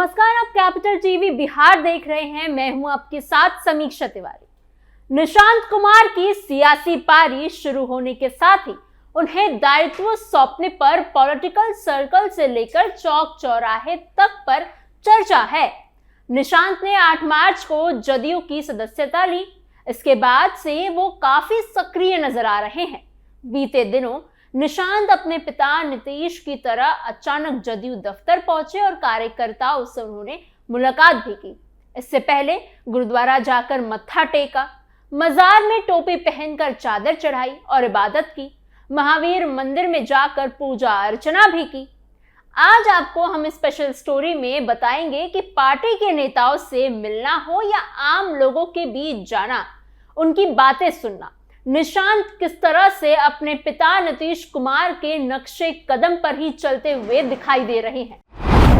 नमस्कार, आप capital TV Bihar देख रहे हैं। मैं हूं आपके साथ समीक्षा तिवारी। निशांत कुमार की सियासी पारी शुरू होने के साथ ही उन्हें दायित्व सौंपने पर पॉलिटिकल सर्कल से लेकर चौक चौराहे तक पर चर्चा है। निशांत ने 8 मार्च को जदयू की सदस्यता ली। इसके बाद से वो काफी सक्रिय नजर आ रहे हैं। बीते दिनों निशांत अपने पिता नीतीश की तरह अचानक जदयू दफ्तर पहुंचे और कार्यकर्ताओं से उन्होंने मुलाकात भी की। इससे पहले गुरुद्वारा जाकर मत्था टेका, मजार में टोपी पहनकर चादर चढ़ाई और इबादत की, महावीर मंदिर में जाकर पूजा अर्चना भी की। आज आपको हम स्पेशल स्टोरी में बताएंगे कि पार्टी के नेताओं से मिलना हो या आम लोगों के बीच जाना, उनकी बातें सुनना, निशांत किस तरह से अपने पिता नीतीश कुमार के नक्शे कदम पर ही चलते हुए दिखाई दे रहे हैं।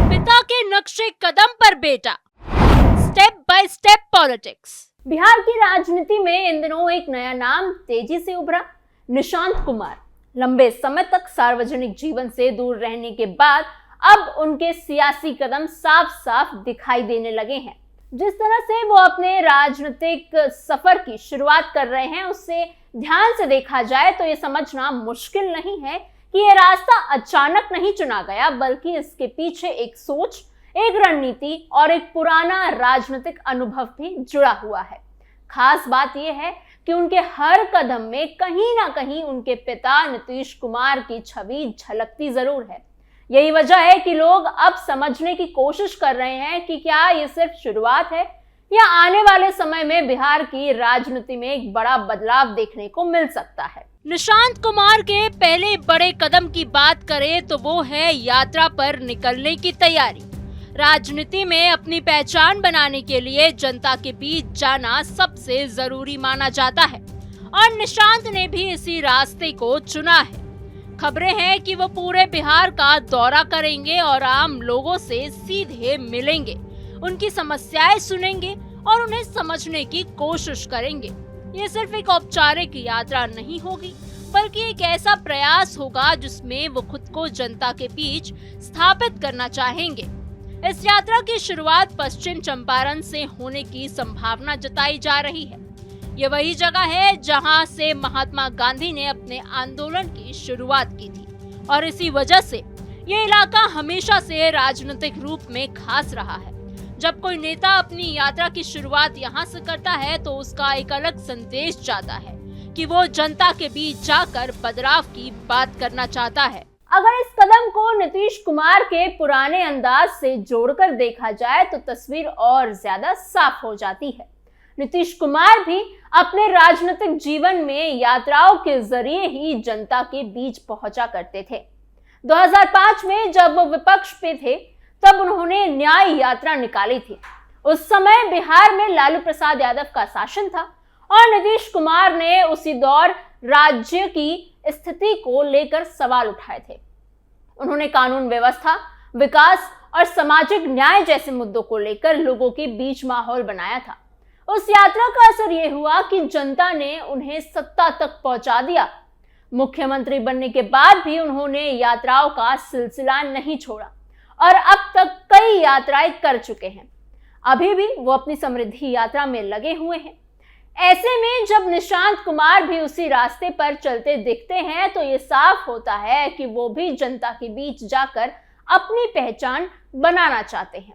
पिता के नक्शे कदम पर बेटा, step by step politics. Bihar की राजनीति में इन दिनों एक नया नाम तेजी से उभरा, निशांत कुमार। लंबे समय तक सार्वजनिक जीवन से दूर रहने के बाद अब उनके सियासी कदम साफ साफ दिखाई देने लगे हैं। जिस तरह से वो अपने राजनीतिक सफर की शुरुआत कर रहे हैं, उससे ध्यान से देखा जाए तो ये समझना मुश्किल नहीं है कि ये रास्ता अचानक नहीं चुना गया, बल्कि इसके पीछे एक सोच, एक रणनीति और एक पुराना राजनीतिक अनुभव भी जुड़ा हुआ है। खास बात यह है कि उनके हर कदम में कहीं ना कहीं उनके पिता नीतीश कुमार की छवि झलकती जरूर है। यही वजह है कि लोग अब समझने की कोशिश कर रहे हैं कि क्या ये सिर्फ शुरुआत है या आने वाले समय में बिहार की राजनीति में एक बड़ा बदलाव देखने को मिल सकता है। निशांत कुमार के पहले बड़े कदम की बात करें तो वो है यात्रा पर निकलने की तैयारी। राजनीति में अपनी पहचान बनाने के लिए जनता के बीच जाना सबसे जरूरी माना जाता है और निशांत ने भी इसी रास्ते को चुना है। खबरें हैं कि वो पूरे बिहार का दौरा करेंगे और आम लोगों से सीधे मिलेंगे, उनकी समस्याएं सुनेंगे और उन्हें समझने की कोशिश करेंगे। ये सिर्फ एक औपचारिक यात्रा नहीं होगी, बल्कि एक ऐसा प्रयास होगा जिसमें वो खुद को जनता के बीच स्थापित करना चाहेंगे। इस यात्रा की शुरुआत पश्चिम चंपारण से होने की संभावना जताई जा रही है। ये वही जगह है जहां से महात्मा गांधी ने अपने आंदोलन की शुरुआत की थी और इसी वजह से ये इलाका हमेशा से राजनीतिक रूप में खास रहा है। जब कोई नेता अपनी यात्रा की शुरुआत यहाँ से करता है तो उसका एक अलग संदेश जाता है कि वो जनता के बीच जाकर बदलाव की बात करना चाहता है। अगर इस कदम को नीतीश कुमार के पुराने अंदाज से जोड़कर देखा जाए तो तस्वीर और ज्यादा साफ हो जाती है। नीतीश कुमार भी अपने राजनीतिक जीवन में यात्राओं के जरिए ही जनता के बीच पहुंचा करते थे। 2005 में जब वो विपक्ष पे थे तब उन्होंने न्याय यात्रा निकाली थी। उस समय बिहार में लालू प्रसाद यादव का शासन था और नीतीश कुमार ने उसी दौर राज्य की स्थिति को लेकर सवाल उठाए थे। उन्होंने कानून व्यवस्था, विकास और सामाजिक न्याय जैसे मुद्दों को लेकर लोगों के बीच माहौल बनाया था। उस यात्रा का असर यह हुआ कि जनता ने उन्हें सत्ता तक पहुंचा दिया। मुख्यमंत्री बनने के बाद भी उन्होंने यात्राओं का सिलसिला नहीं छोड़ा और अब तक कई यात्राएं कर चुके हैं। अभी भी वो अपनी समृद्धि यात्रा में लगे हुए हैं। ऐसे में जब निशांत कुमार भी उसी रास्ते पर चलते दिखते हैं तो ये साफ होता है कि वो भी जनता के बीच जाकर अपनी पहचान बनाना चाहते हैं।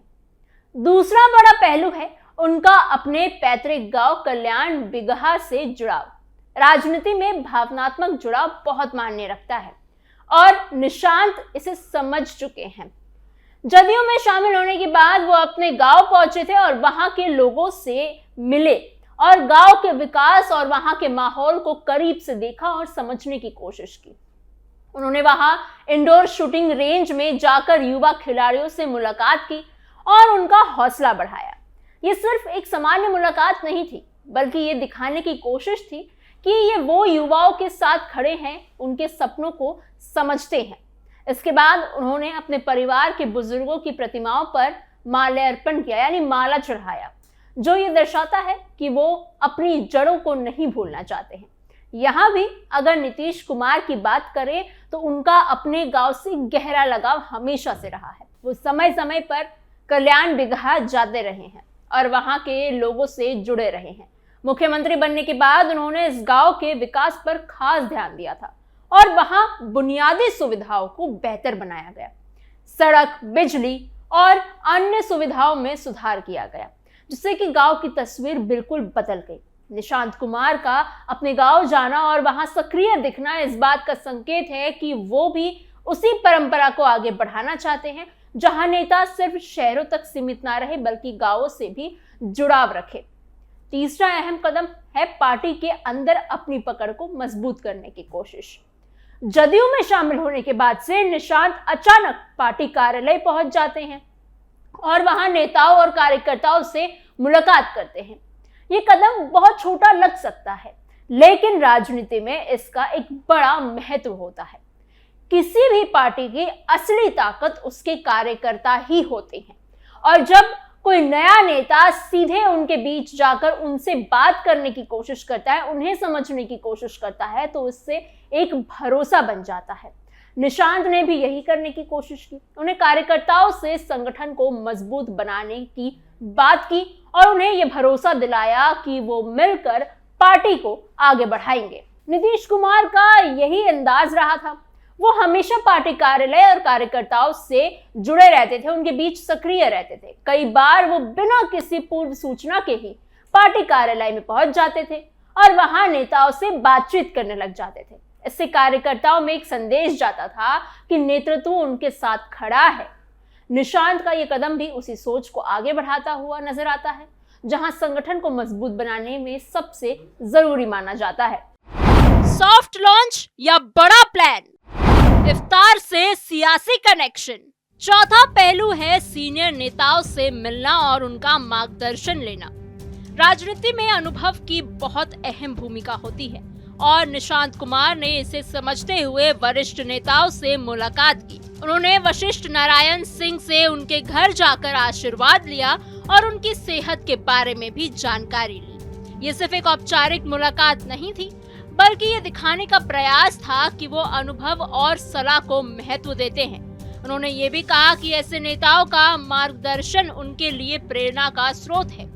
दूसरा बड़ा पहलू है उनका अपने पैतृक गांव कल्याण बिगहा से जुड़ाव। राजनीति में भावनात्मक जुड़ाव बहुत मायने रखता है और निशांत इसे समझ चुके हैं। जदयू में शामिल होने के बाद वो अपने गांव पहुंचे थे और वहां के लोगों से मिले और गांव के विकास और वहां के माहौल को करीब से देखा और समझने की कोशिश की। उन्होंने वहां इंडोर शूटिंग रेंज में जाकर युवा खिलाड़ियों से मुलाकात की और उनका हौसला बढ़ाया। ये सिर्फ एक सामान्य मुलाकात नहीं थी, बल्कि ये दिखाने की कोशिश थी कि ये वो युवाओं के साथ खड़े हैं, उनके सपनों को समझते हैं। इसके बाद उन्होंने अपने परिवार के बुजुर्गों की प्रतिमाओं पर माल्यार्पण किया, यानी माला चढ़ाया, जो ये दर्शाता है कि वो अपनी जड़ों को नहीं भूलना चाहते हैं। यहाँ भी अगर नीतीश कुमार की बात करें तो उनका अपने गांव से गहरा लगाव हमेशा से रहा है। वो समय समय पर कल्याण बिगहा जाते रहे हैं और वहां के लोगों से जुड़े रहे हैं। मुख्यमंत्री बनने के बाद उन्होंने इस गांव के विकास पर खास ध्यान दिया था और वहां बुनियादी सुविधाओं को बेहतर बनाया गया। सड़क, बिजली और अन्य सुविधाओं में सुधार किया गया, जिससे कि गांव की तस्वीर बिल्कुल बदल गई। निशांत कुमार का अपने गांव जाना और वहां सक्रिय दिखना इस बात का संकेत है कि वो भी उसी परंपरा को आगे बढ़ाना चाहते हैं, जहां नेता सिर्फ शहरों तक सीमित ना रहे बल्कि गांवों से भी जुड़ाव रखे। तीसरा अहम कदम है पार्टी के अंदर अपनी पकड़ को मजबूत करने की कोशिश। जदयू में शामिल होने के बाद से निशांत अचानक पार्टी कार्यालय पहुंच जाते हैं और वहां नेताओं और कार्यकर्ताओं से मुलाकात करते हैं। ये कदम बहुत छोटा लग सकता है, लेकिन राजनीति में इसका एक बड़ा महत्व होता है। किसी भी पार्टी की असली ताकत उसके कार्यकर्ता ही होते हैं और जब कोई नया नेता सीधे उनके बीच जाकर उनसे बात करने की कोशिश करता है, उन्हें समझने की कोशिश करता है, तो उससे एक भरोसा बन जाता है। निशांत ने भी यही करने की कोशिश की। उन्हें कार्यकर्ताओं से संगठन को मजबूत बनाने की बात की और उन्हें यह भरोसा दिलाया कि वो मिलकर पार्टी को आगे बढ़ाएंगे। नीतीश कुमार का यही अंदाज रहा था। वो हमेशा पार्टी कार्यालय और कार्यकर्ताओं से जुड़े रहते थे, उनके बीच सक्रिय रहते थे। कई बार वो बिना किसी पूर्व सूचना के ही पार्टी कार्यालय में पहुंच जाते थे और वहां नेताओं से बातचीत करने लग जाते थे। इससे कार्यकर्ताओं में एक संदेश जाता था कि नेतृत्व उनके साथ खड़ा है। निशांत का यह कदम भी उसी सोच को आगे बढ़ाता हुआ नजर आता है, जहां संगठन को मजबूत बनाने में सबसे जरूरी माना जाता है। सॉफ्ट लॉन्च या बड़ा प्लान, इफ्तार से सियासी कनेक्शन। चौथा पहलू है सीनियर नेताओं से मिलना और उनका मार्गदर्शन लेना। राजनीति में अनुभव की बहुत अहम भूमिका होती है और निशांत कुमार ने इसे समझते हुए वरिष्ठ नेताओं से मुलाकात की। उन्होंने वशिष्ठ नारायण सिंह से उनके घर जाकर आशीर्वाद लिया और उनकी सेहत के बारे में भी जानकारी ली। ये सिर्फ एक औपचारिक मुलाकात नहीं थी, बल्कि ये दिखाने का प्रयास था कि वो अनुभव और सलाह को महत्व देते हैं। उन्होंने ये भी कहा कि ऐसे नेताओं का मार्गदर्शन उनके लिए प्रेरणा का स्रोत है।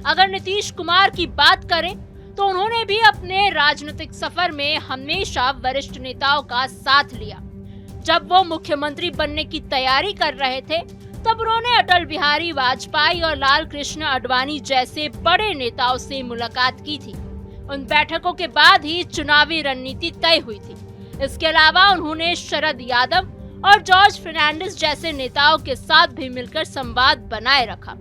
अगर नीतीश कुमार की बात करें तो उन्होंने भी अपने राजनीतिक सफर में हमेशा वरिष्ठ नेताओं का साथ लिया। जब वो मुख्यमंत्री बनने की तैयारी कर रहे थे, तब उन्होंने अटल बिहारी वाजपेयी और लाल कृष्ण आडवाणी जैसे बड़े नेताओं से मुलाकात की थी। उन बैठकों के बाद ही चुनावी रणनीति तय हुई थी। इसके अलावा उन्होंने शरद यादव और जॉर्ज फर्नांडिस जैसे नेताओं के साथ भी मिलकर संवाद बनाए रखा।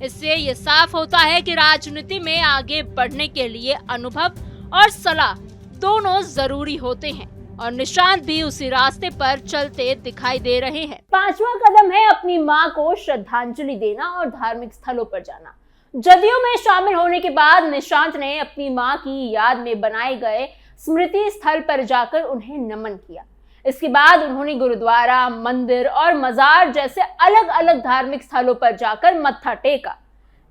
इससे ये साफ होता है कि राजनीति में आगे बढ़ने के लिए अनुभव और सलाह दोनों जरूरी होते हैं और निशांत भी उसी रास्ते पर चलते दिखाई दे रहे हैं। पांचवा कदम है अपनी मां को श्रद्धांजलि देना और धार्मिक स्थलों पर जाना। जदयू में शामिल होने के बाद निशांत ने अपनी मां की याद में बनाए गए स्मृति स्थल पर जाकर उन्हें नमन किया। इसके बाद उन्होंने गुरुद्वारा, मंदिर और मजार जैसे अलग अलग धार्मिक स्थलों पर जाकर मत्था टेका।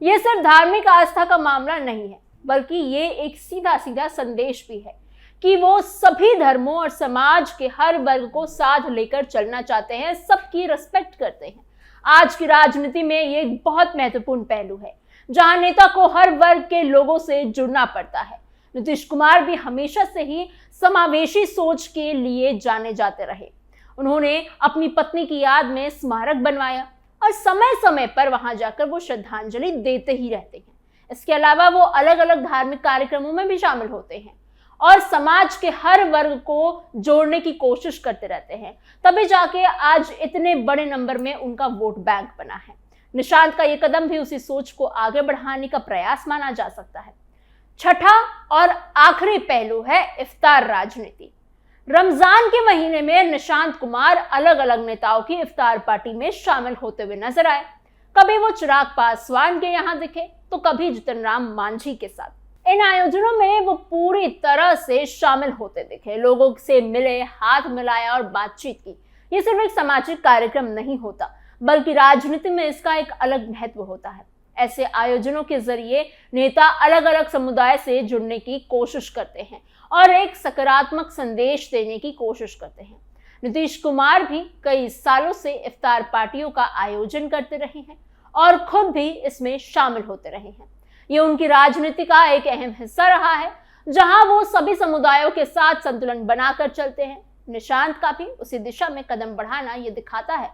ये सिर्फ धार्मिक आस्था का मामला नहीं है, बल्कि ये एक सीधा सीधा संदेश भी है कि वो सभी धर्मों और समाज के हर वर्ग को साथ लेकर चलना चाहते हैं, सबकी रिस्पेक्ट करते हैं। आज की राजनीति में ये एक बहुत महत्वपूर्ण पहलू है, जहां नेता को हर वर्ग के लोगों से जुड़ना पड़ता है। नीतीश कुमार भी हमेशा से ही समावेशी सोच के लिए जाने जाते रहे। उन्होंने अपनी पत्नी की याद में स्मारक बनवाया और समय समय पर वहां जाकर वो श्रद्धांजलि देते ही रहते हैं। इसके अलावा वो अलग अलग धार्मिक कार्यक्रमों में भी शामिल होते हैं और समाज के हर वर्ग को जोड़ने की कोशिश करते रहते हैं। तभी जाके आज इतने बड़े नंबर में उनका वोट बैंक बना है। निशांत का ये कदम भी उसी सोच को आगे बढ़ाने का प्रयास माना जा सकता है। छठा और आखिरी पहलू है इफ्तार राजनीति। रमजान के महीने में निशांत कुमार अलग अलग नेताओं की इफ्तार पार्टी में शामिल होते हुए नजर आए। कभी वो चिराग पासवान के यहाँ दिखे तो कभी जितन राम मांझी के साथ। इन आयोजनों में वो पूरी तरह से शामिल होते दिखे, लोगों से मिले, हाथ मिलाया और बातचीत की। ये सिर्फ एक सामाजिक कार्यक्रम नहीं होता, बल्कि राजनीति में इसका एक अलग महत्व होता है। ऐसे आयोजनों के जरिए नेता अलग अलग समुदाय से जुड़ने की कोशिश करते हैं और एक सकारात्मक संदेश देने की कोशिश करते हैं। नीतीश कुमार भी कई सालों से इफ्तार पार्टियों का आयोजन करते रहे हैं और खुद भी इसमें शामिल होते रहे हैं। ये उनकी राजनीति का एक अहम हिस्सा रहा है, जहां वो सभी समुदायों के साथ संतुलन बनाकर चलते हैं। निशांत का भी उसी दिशा में कदम बढ़ाना ये दिखाता है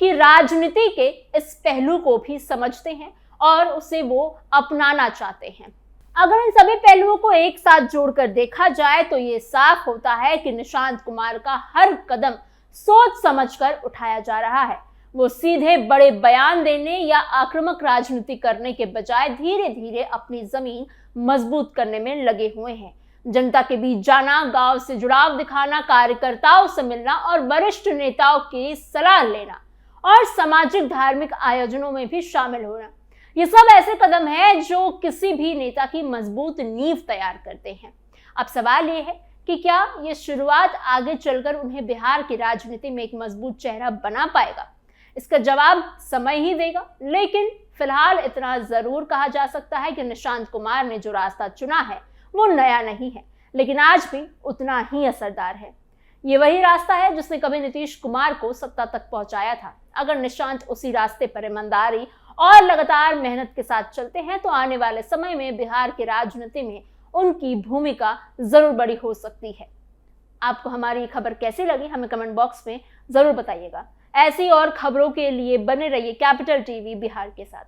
कि राजनीति के इस पहलू को भी समझते हैं और उसे वो अपनाना चाहते हैं। अगर इन सभी पहलुओं को एक साथ जोड़कर देखा जाए तो ये साफ होता है कि निशांत कुमार का हर कदम सोच समझकर उठाया जा रहा है। वो सीधे बड़े बयान देने या आक्रामक राजनीति करने के बजाय धीरे धीरे अपनी जमीन मजबूत करने में लगे हुए हैं। जनता के बीच जाना, गांव से जुड़ाव दिखाना, कार्यकर्ताओं से मिलना और वरिष्ठ नेताओं की सलाह लेना और सामाजिक धार्मिक आयोजनों में भी शामिल होना, ये सब ऐसे कदम हैं जो किसी भी नेता की मजबूत नींव तैयार करते हैं। अब सवाल ये है कि क्या ये शुरुआत आगे चलकर उन्हें बिहार की राजनीति में एक मजबूत चेहरा बना पाएगा? इसका जवाब समय ही देगा, लेकिन फिलहाल इतना जरूर कहा जा सकता है कि निशांत कुमार ने जो रास्ता चुना है वो नया नहीं है, लेकिन आज भी उतना ही असरदार है। ये वही रास्ता है जिसने कभी नीतीश कुमार को सत्ता तक पहुंचाया था। अगर निशांत उसी रास्ते पर ईमानदारी और लगातार मेहनत के साथ चलते हैं तो आने वाले समय में बिहार की राजनीति में उनकी भूमिका जरूर बड़ी हो सकती है। आपको हमारी खबर कैसी लगी हमें कमेंट बॉक्स में जरूर बताइएगा। ऐसी और खबरों के लिए बने रहिए कैपिटल टीवी बिहार के साथ।